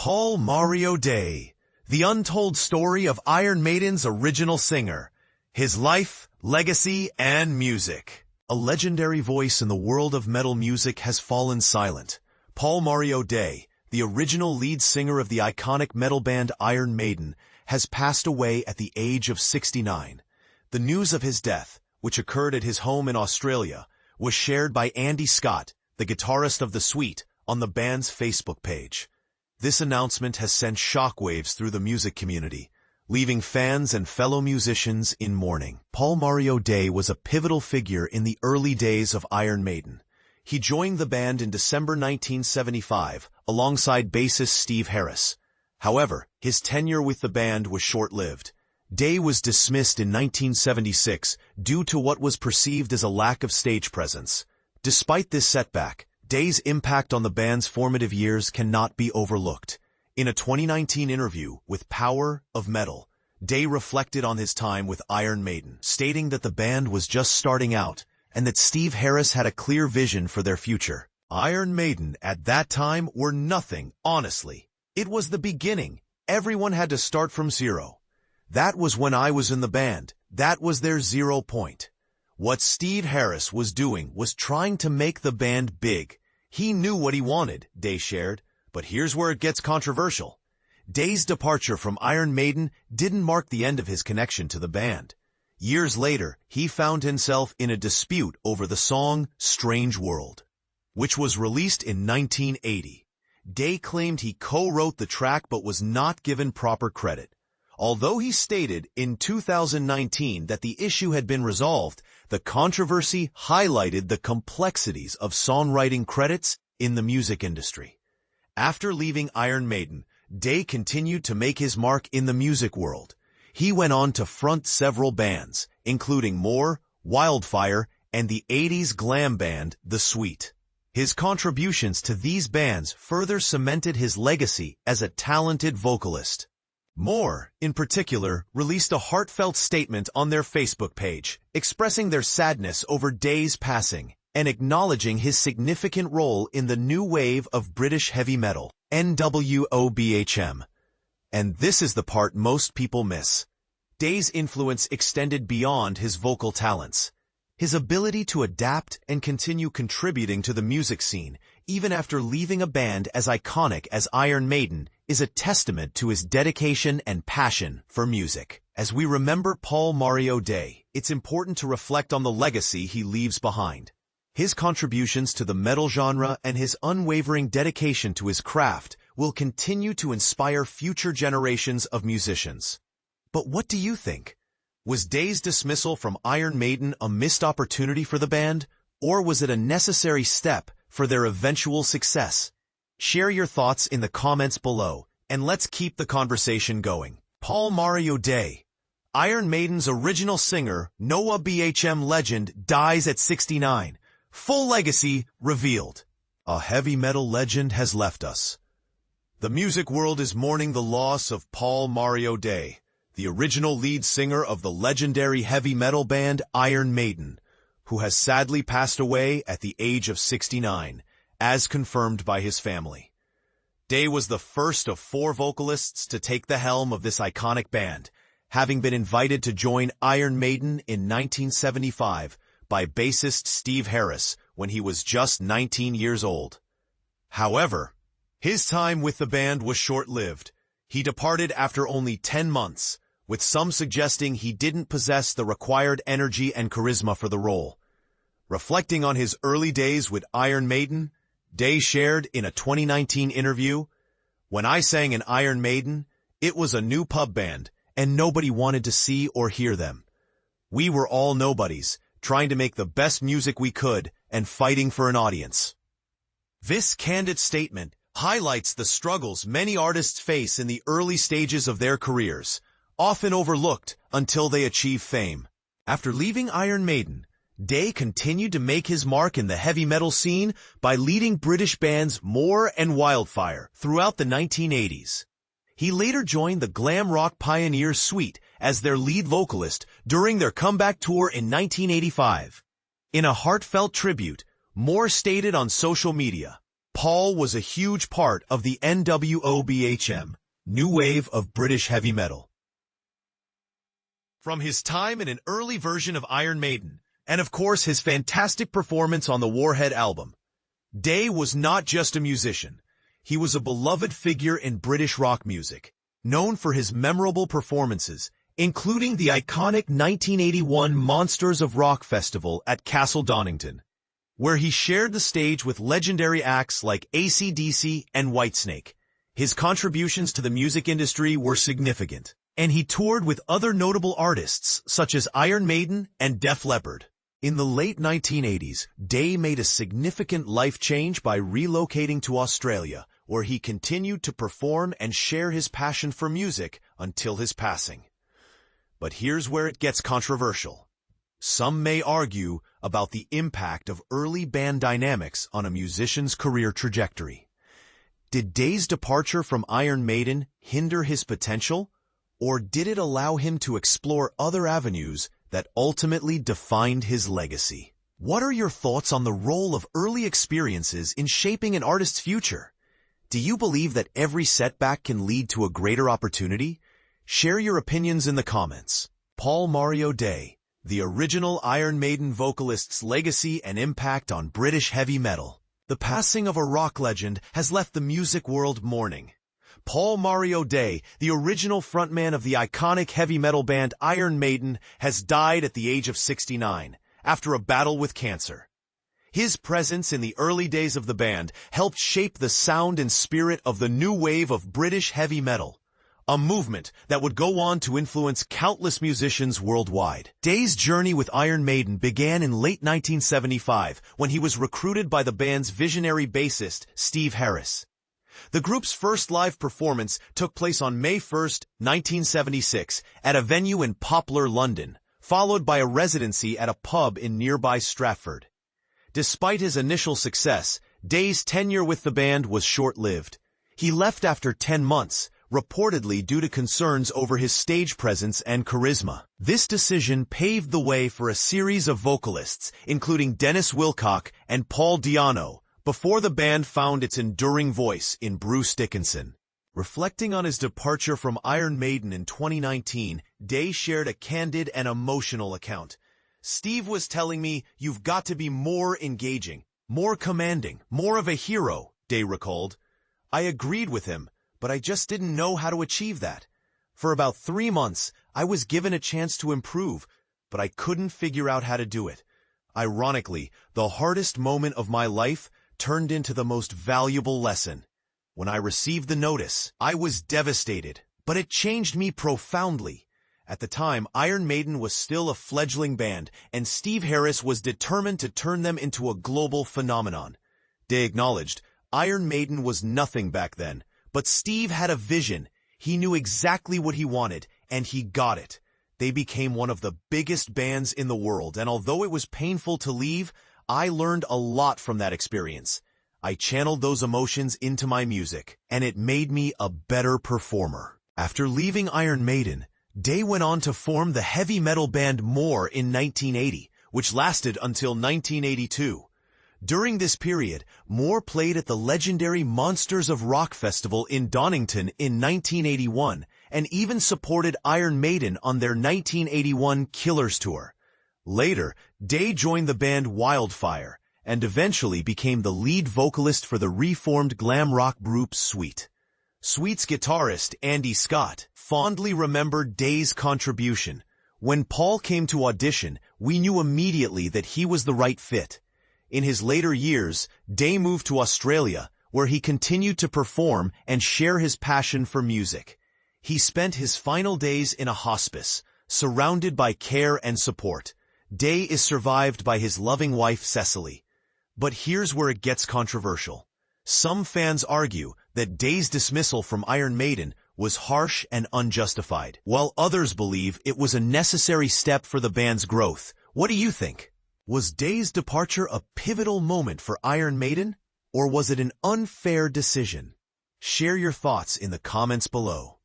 Paul Mario Day, the untold story of Iron Maiden's original singer, his life, legacy, and music. A legendary voice in the world of metal music has fallen silent. Paul Mario Day, the original lead singer of the iconic metal band Iron Maiden, has passed away at the age of 69. The news of his death, which occurred at his home in Australia, was shared by Andy Scott, the guitarist of The Sweet, on the band's Facebook page. This announcement has sent shockwaves through the music community, leaving fans and fellow musicians in mourning. Paul Mario Day was a pivotal figure in the early days of Iron Maiden. He joined the band in December 1975, alongside bassist Steve Harris. However, his tenure with the band was short-lived. Day was dismissed in 1976 due to what was perceived as a lack of stage presence. Despite this setback, Day's impact on the band's formative years cannot be overlooked. In a 2019 interview with Power of Metal, Day reflected on his time with Iron Maiden, stating that the band was just starting out and that Steve Harris had a clear vision for their future. Iron Maiden at that time were nothing, honestly. It was the beginning. Everyone had to start from zero. That was when I was in the band. That was their 0 point. What Steve Harris was doing was trying to make the band big. He knew what he wanted, Day shared, but here's where it gets controversial. Day's departure from Iron Maiden didn't mark the end of his connection to the band. Years later, he found himself in a dispute over the song Strange World, which was released in 1980. Day claimed he co-wrote the track but was not given proper credit. Although he stated in 2019 that the issue had been resolved, the controversy highlighted the complexities of songwriting credits in the music industry. After leaving Iron Maiden, Day continued to make his mark in the music world. He went on to front several bands, including More, Wildfire, and the 80s glam band The Sweet. His contributions to these bands further cemented his legacy as a talented vocalist. More, in particular, released a heartfelt statement on their Facebook page, expressing their sadness over Day's passing and acknowledging his significant role in the new wave of British heavy metal, NWOBHM. And this is the part most people miss. Day's influence extended beyond his vocal talents. His ability to adapt and continue contributing to the music scene, even after leaving a band as iconic as Iron Maiden, is a testament to his dedication and passion for music. As we remember Paul Mario Day, it's important to reflect on the legacy he leaves behind. His contributions to the metal genre and his unwavering dedication to his craft will continue to inspire future generations of musicians. But what do you think? Was Day's dismissal from Iron Maiden a missed opportunity for the band, or was it a necessary step for their eventual success? Share your thoughts in the comments below, and let's keep the conversation going. Paul Mario Day, Iron Maiden's original singer, NWOBHM legend, dies at 69. Full legacy revealed. A heavy metal legend has left us. The music world is mourning the loss of Paul Mario Day, the original lead singer of the legendary heavy metal band Iron Maiden, who has sadly passed away at the age of 69, as confirmed by his family. Day was the first of 4 vocalists to take the helm of this iconic band, having been invited to join Iron Maiden in 1975 by bassist Steve Harris when he was just 19 years old. However, his time with the band was short-lived. He departed after only 10 months, with some suggesting he didn't possess the required energy and charisma for the role. Reflecting on his early days with Iron Maiden, Day shared in a 2019 interview, "When I sang in Iron Maiden, it was a new pub band, and nobody wanted to see or hear them. We were all nobodies, trying to make the best music we could and fighting for an audience." This candid statement highlights the struggles many artists face in the early stages of their careers, often overlooked until they achieve fame. After leaving Iron Maiden, Day continued to make his mark in the heavy metal scene by leading British bands More and Wildfire throughout the 1980s. He later joined the glam rock pioneer Sweet as their lead vocalist during their comeback tour in 1985. In a heartfelt tribute, More stated on social media, Paul was a huge part of the NWOBHM, new wave of British heavy metal. From his time in an early version of Iron Maiden, and of course his fantastic performance on the Warhead album, Day was not just a musician. He was a beloved figure in British rock music, known for his memorable performances, including the iconic 1981 Monsters of Rock Festival at Castle Donington, where he shared the stage with legendary acts like AC/DC and Whitesnake. His contributions to the music industry were significant, and he toured with other notable artists such as Iron Maiden and Def Leppard. In the late 1980s, Day made a significant life change by relocating to Australia, where he continued to perform and share his passion for music until his passing. But here's where it gets controversial. Some may argue about the impact of early band dynamics on a musician's career trajectory. Did Day's departure from Iron Maiden hinder his potential, or did it allow him to explore other avenues that ultimately defined his legacy? What are your thoughts on the role of early experiences in shaping an artist's future? Do you believe that every setback can lead to a greater opportunity? Share your opinions in the comments. Paul Mario Day, the original Iron Maiden vocalist's legacy and impact on British heavy metal. The passing of a rock legend has left the music world mourning. Paul Mario Day, the original frontman of the iconic heavy metal band Iron Maiden, has died at the age of 69 after a battle with cancer. His presence in the early days of the band helped shape the sound and spirit of the new wave of British heavy metal, a movement that would go on to influence countless musicians worldwide. Day's journey with Iron Maiden began in late 1975 when he was recruited by the band's visionary bassist, Steve Harris. The group's first live performance took place on May 1, 1976, at a venue in Poplar, London, followed by a residency at a pub in nearby Stratford. Despite his initial success, Day's tenure with the band was short-lived. He left after 10 months, reportedly due to concerns over his stage presence and charisma. This decision paved the way for a series of vocalists, including Dennis Wilcock and Paul Di'Anno, before the band found its enduring voice in Bruce Dickinson. Reflecting on his departure from Iron Maiden in 2019, Day shared a candid and emotional account. "Steve was telling me, you've got to be more engaging, more commanding, more of a hero," Day recalled. "I agreed with him, but I just didn't know how to achieve that. For about 3 months, I was given a chance to improve, but I couldn't figure out how to do it. Ironically, the hardest moment of my life turned into the most valuable lesson. When I received the notice, I was devastated, but it changed me profoundly. At the time, Iron Maiden was still a fledgling band, and Steve Harris was determined to turn them into a global phenomenon." Day acknowledged, "Iron Maiden was nothing back then, but Steve had a vision. He knew exactly what he wanted, and he got it. They became one of the biggest bands in the world, and although it was painful to leave, I learned a lot from that experience. I channeled those emotions into my music, and it made me a better performer." After leaving Iron Maiden, Day went on to form the heavy metal band More in 1980, which lasted until 1982. During this period, More played at the legendary Monsters of Rock Festival in Donington in 1981, and even supported Iron Maiden on their 1981 Killers tour. Later, Day joined the band Wildfire, and eventually became the lead vocalist for the reformed glam rock group Sweet. Sweet's guitarist, Andy Scott, fondly remembered Day's contribution. "When Paul came to audition, we knew immediately that he was the right fit." In his later years, Day moved to Australia, where he continued to perform and share his passion for music. He spent his final days in a hospice, surrounded by care and support. Day is survived by his loving wife, Cecily. But here's where it gets controversial. Some fans argue that Day's dismissal from Iron Maiden was harsh and unjustified, while others believe it was a necessary step for the band's growth. What do you think? Was Day's departure a pivotal moment for Iron Maiden, or was it an unfair decision? Share your thoughts in the comments below.